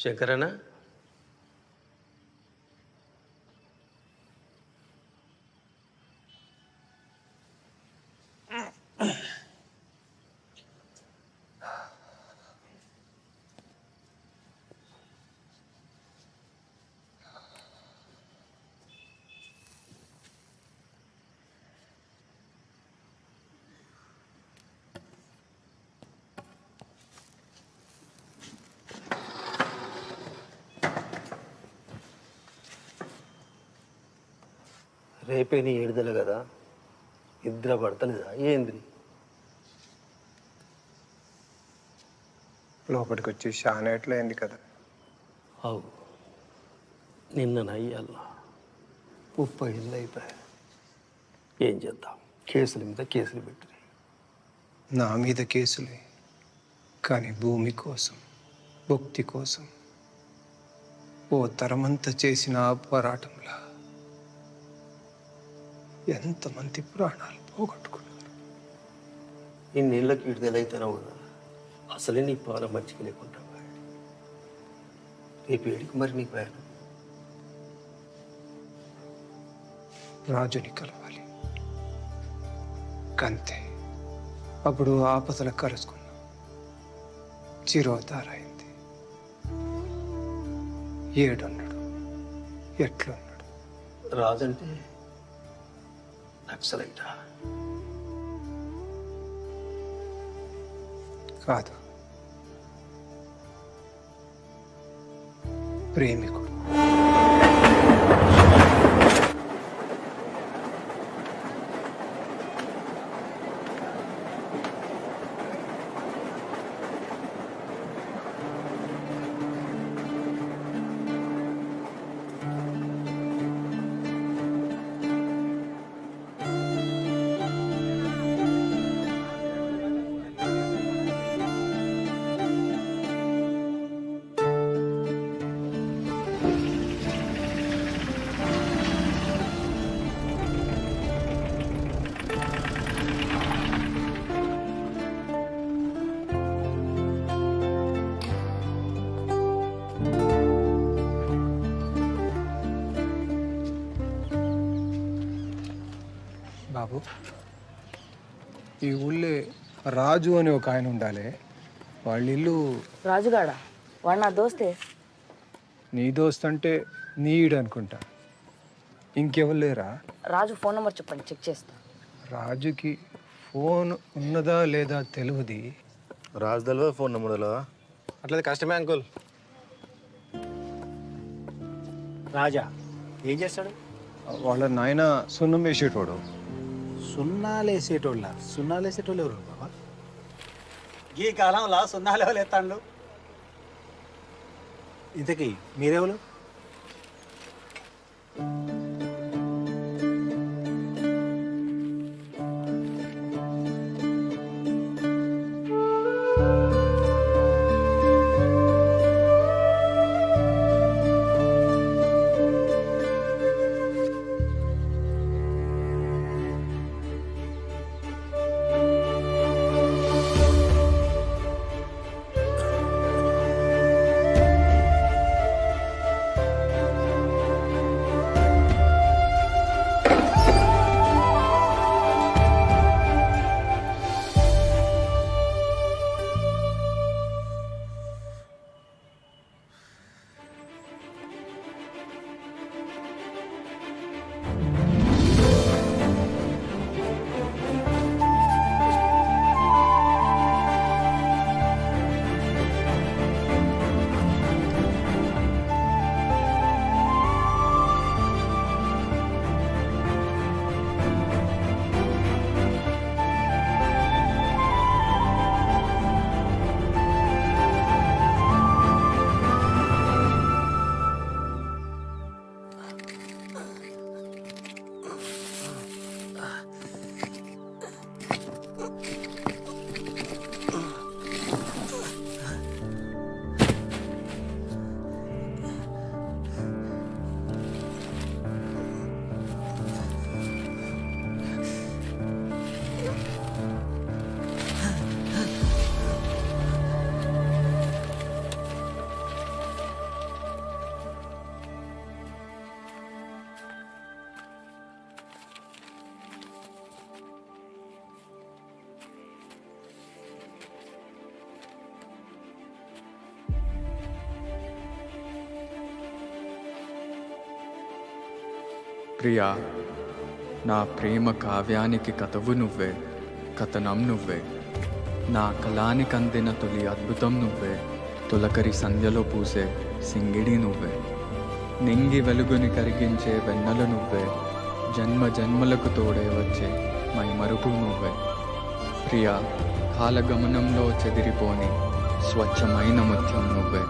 శంకరన్న రేపే నీ ఏడుదల కదా, నిద్ర పడతలేదా ఏంది? లోపలికి వచ్చి షానేట్లయింది కదా. అవు నిన్న నయ్యాల 30 ఏళ్ళు అయిపోయాయి. ఏం చేద్దాం, కేసుల మీద కేసులు పెట్టి. నా మీద కేసులే, కానీ భూమి కోసం, భక్తి కోసం ఓ తరమంతా చేసిన ఆ పోరాటంలా ఎంతమంది ప్రాణాలు పోగొట్టుకున్నారు. ఇన్నేళ్ళకి విడుదలైతేనే కూడా అసలే నీ పాల మర్చిక లేకుండా రేపు ఏడికి మరి నీకు ప్రయాణం? రాజుని కలవాలి కంతే. అప్పుడు ఆపదల కలుసుకున్నాం, చిరోధారైంది. ఏడున్నాడు, ఎట్లున్నాడు? రాజంటే నక్సలైటా? కాదు, ప్రేమికుడు. బాబు, ఈ ఊళ్ళో రాజు అని ఒక ఆయన ఉండాలి. వాళ్ళ ఇల్లు రాజుగాడ వాడు నా దోస్తే. నీ దోస్త్ అంటే నీడు అనుకుంటా. ఇంకెవరు లేరా? రాజు ఫోన్ నెంబర్ చెప్పండి, చెక్ చేస్తా. రాజుకి ఫోన్ ఉన్నదా లేదా తెలియదు. రాజు తెలియదు, ఫోన్ నెంబర్ తెలియదా? అట్లయితే కష్టమే అంకుల్. రాజా ఏం చేస్తాడు? వాళ్ళ నాయన సున్నం వేసేటోడు. సున్నాలేసేటోళ్ళ? సున్నాలేసేటోళ్ళు ఎవరు బాబా? ఈ కాలంలో సున్నాలు ఎవరు ఎత్తాండు? ఇంతకీ మీరెవరు? ప్రియా, నా ప్రేమ కావ్యానికి కథవు నువ్వే, కథనం నువ్వే. నా కళానికి అందిన తొలి అద్భుతం నువ్వే, తొలకరి సంధ్యలో పూసే సింగిడి నువ్వే. నింగి వెలుగుని కరిగించే వెన్నెల నువ్వే, జన్మ జన్మలకు తోడే వచ్చే మైమరుపు నువ్వే. ప్రియా, కాలగమనంలో చెదిరిపోని స్వచ్ఛమైన ముత్యం నువ్వే.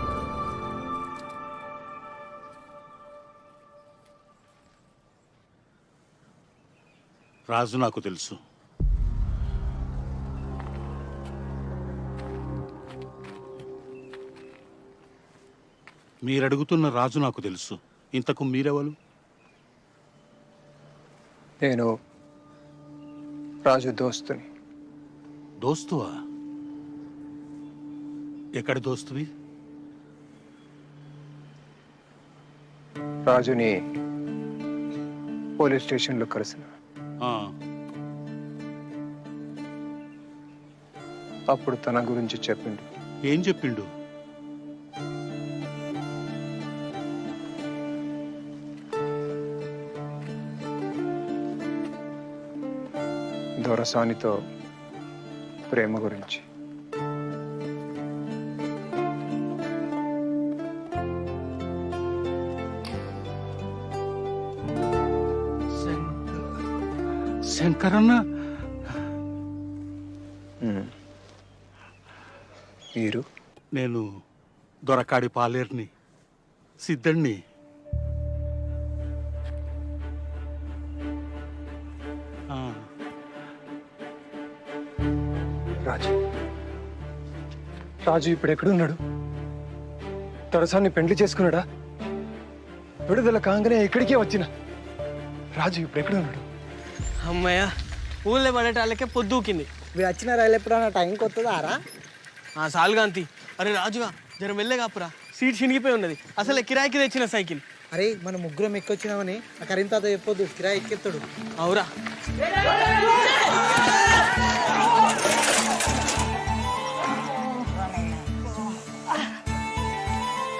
రాజు నాకు తెలుసు. మీరడుగుతున్న రాజు నాకు తెలుసు. ఇంతకు మీరెవరు? నేను రాజు దోస్తుని. దోస్తువా? ఎక్కడి దోస్తువి? రాజుని పోలీస్ స్టేషన్లో కలిసిన. ఆ, అప్పుడు తన గురించి చెప్పిండు. ఏం చెప్పిండు? దొరసానితో ప్రేమ గురించి. శంకరన్న? మీరు? నేను దొరకాడి పాలేర్ని, సిద్ధణ్ణి. రాజు రాజు ఇప్పుడు ఎక్కడున్నాడు? దొరసాన్ని పెండ్లి చేసుకున్నాడా? విడుదల కాగానే ఇక్కడికే వచ్చిన రాజు ఇప్పుడు ఎక్కడున్నాడు? అమ్మయ్య, ఊళ్ళో పడేటాళ్ళకే పొద్దుకింది. మీరు వచ్చిన రైలు ఎప్పుడన్నా టైంకి వస్తుందా రా? సాల్గాంతి. అరే రాజుగా, జర మెల్లగాపురా, సీట్ చినిగిపోయి ఉన్నది. అసలు కిరాయికి తెచ్చిన సైకిల్. అరే మనం ముగ్గురం ఎక్కొచ్చినామని ఆ కరీంతాతో చెప్పొద్దు, కిరాయి ఎక్కెత్తాడు. అవురా?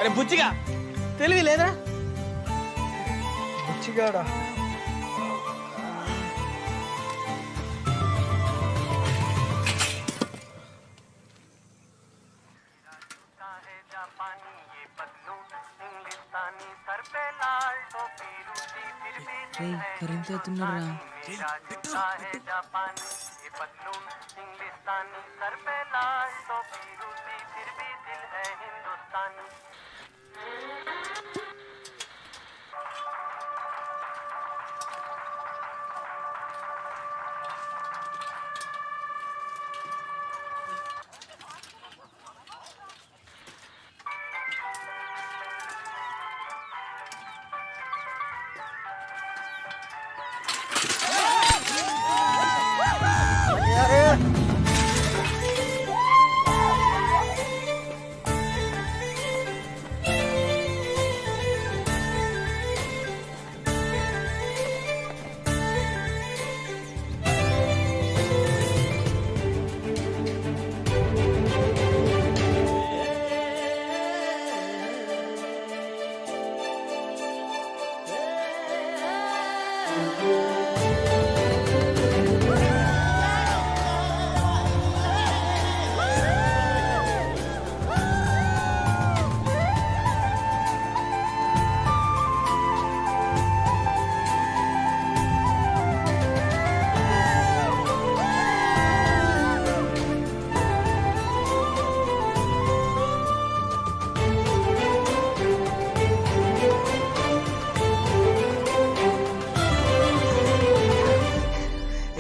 అరే బుచ్చిగా, తెలివి లేదా? బుచ్చిగాడా? కరెంట్ అవుతున్నారా?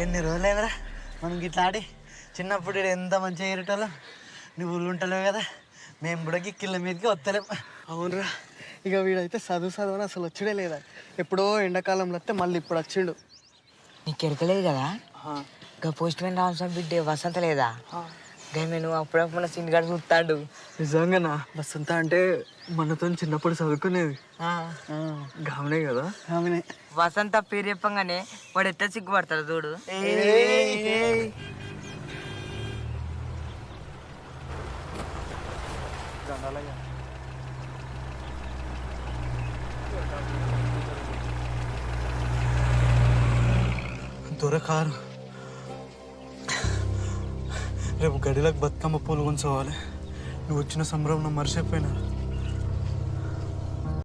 ఎన్ని రోజులైందిరా మనం గిట్లా ఆడి. చిన్నప్పుడు ఈడ ఎంత మంచిగా ఎరటోళ్ళం. నువ్వు ఊళ్ళు ఉంటలేవు కదా, మేము కూడా గిక్కిళ్ళ మీదకి వస్తలేం. అవునరా, ఇక వీడైతే చదువు అని అసలు వచ్చాడే లేదా. ఎప్పుడో ఎండాకాలంలో వస్తే మళ్ళీ ఇప్పుడు వచ్చిండు. నీకు ఎరకలేదు కదా, ఇంకా పోస్ట్ మ్యాన్ రామస్వామి బిడ్డే వసంత లేదా? గమే నువ్వు అప్పుడప్పుడు సినిగాడు చూస్తాడు. నిజంగానా? వసంత అంటే మనతో చిన్నప్పుడు చదువుకునేది. గామనే కదా? గామనే. వసంత పేరు చెప్పంగానే వాడు ఎట్లా సిగ్గుపడతాడు చూడు. దొరకారు. రేపు గడిలకు బతుకమ్మ పూలు ఉంచవాలి. నువ్వు వచ్చిన సంబరం నా మర్చిపోయినా.